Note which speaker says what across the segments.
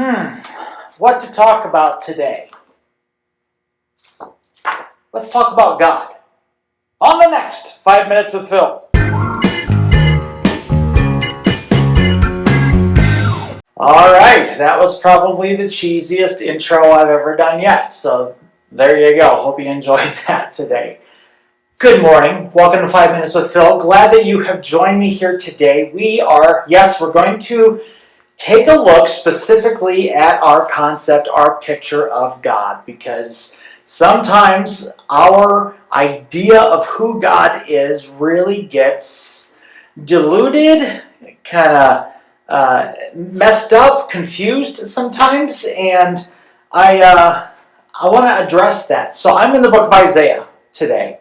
Speaker 1: Hmm, what to talk about today? Let's talk about God. On the next 5 Minutes with Phil. Alright, that was probably the cheesiest intro I've ever done yet. So there you go. Hope you enjoyed that today. Good morning. Welcome to 5 Minutes with Phil. Glad that you have joined me here today. We're going to take a look specifically at our concept, our picture of God, because sometimes our idea of who God is really gets diluted, kind of messed up, confused sometimes, and I want to address that. So I'm in the book of Isaiah today.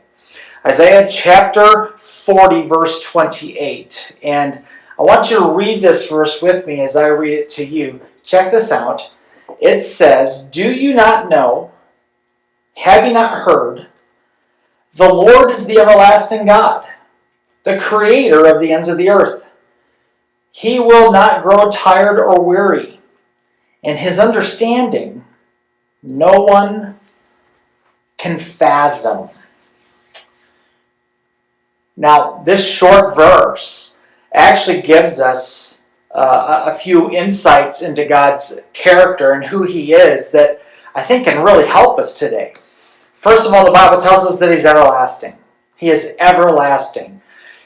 Speaker 1: Isaiah chapter 40, verse 28. And I want you to read this verse with me as I read it to you. Check this out. It says, "Do you not know? Have you not heard? The Lord is the everlasting God, the creator of the ends of the earth. He will not grow tired or weary, and his understanding no one can fathom." Now, this short verse actually gives us a few insights into God's character and who He is that I think can really help us today. First of all, the Bible tells us that He's everlasting. He is everlasting.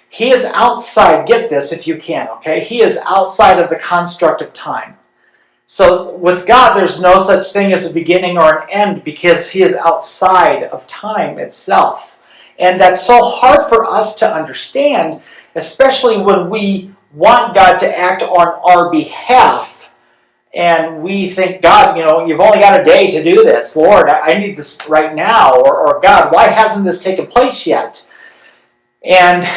Speaker 1: He is outside, get this if you can, okay? He is outside of the construct of time. So with God, there's no such thing as a beginning or an end because He is outside of time itself. And that's so hard for us to understand, especially when we want God to act on our behalf. And we think, God, you've only got a day to do this. Lord, I need this right now. Or God, why hasn't this taken place yet? And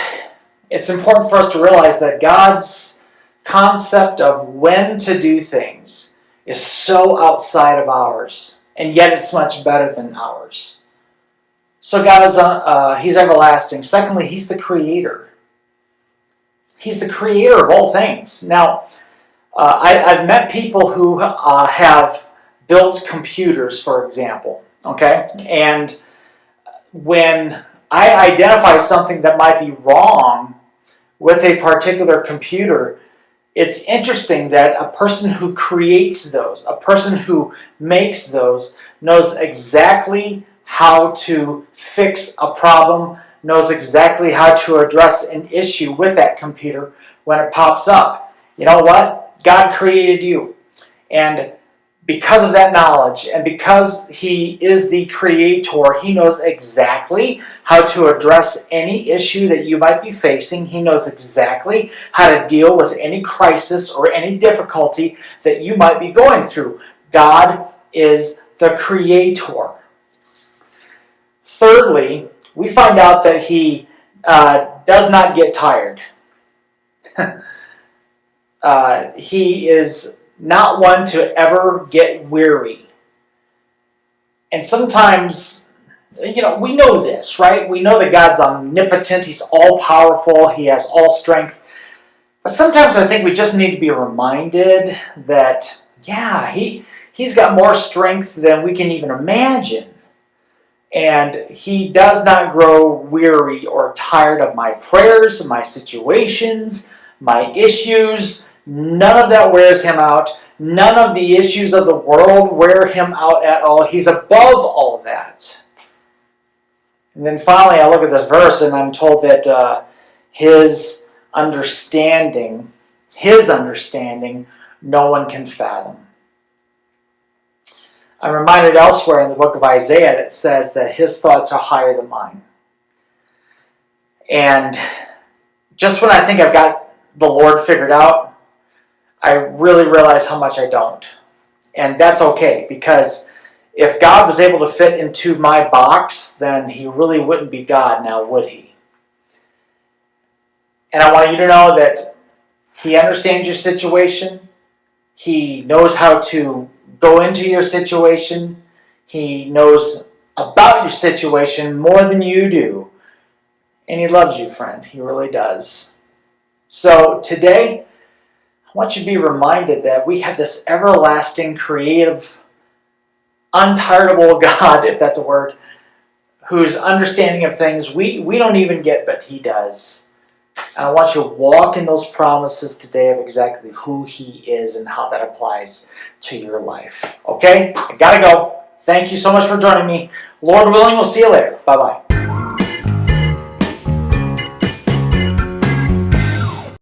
Speaker 1: it's important for us to realize that God's concept of when to do things is so outside of ours. And yet it's much better than ours. So God is He's everlasting. Secondly, He's the creator. He's the creator of all things. Now, I've met people who have built computers, for example. Okay? And when I identify something that might be wrong with a particular computer, it's interesting that a person who creates those, a person who makes those, knows exactly how to fix a problem, knows exactly how to address an issue with that computer when it pops up. You know what? God created you. And because of that knowledge, and because He is the creator, He knows exactly how to address any issue that you might be facing. He knows exactly how to deal with any crisis or any difficulty that you might be going through. God is the creator. Thirdly, we find out that He does not get tired. He is not one to ever get weary. And sometimes, we know this, right? We know that God's omnipotent, He's all-powerful, He has all strength. But sometimes I think we just need to be reminded that, He's got more strength than we can even imagine. And He does not grow weary or tired of my prayers, my situations, my issues. None of that wears Him out. None of the issues of the world wear Him out at all. He's above all that. And then finally, I look at this verse and I'm told that His understanding, no one can fathom. I'm reminded elsewhere in the book of Isaiah that says that His thoughts are higher than mine. And just when I think I've got the Lord figured out, I really realize how much I don't. And that's okay, because if God was able to fit into my box, then He really wouldn't be God now, would He? And I want you to know that He understands your situation. He knows how to go into your situation. He knows about your situation more than you do. And He loves you, friend. He really does. So today, want you to be reminded that we have this everlasting, creative, untireable God, if that's a word, whose understanding of things we don't even get, but He does. And I want you to walk in those promises today of exactly who He is and how that applies to your life. Okay? I gotta go. Thank you so much for joining me. Lord willing, we'll see you later. Bye-bye.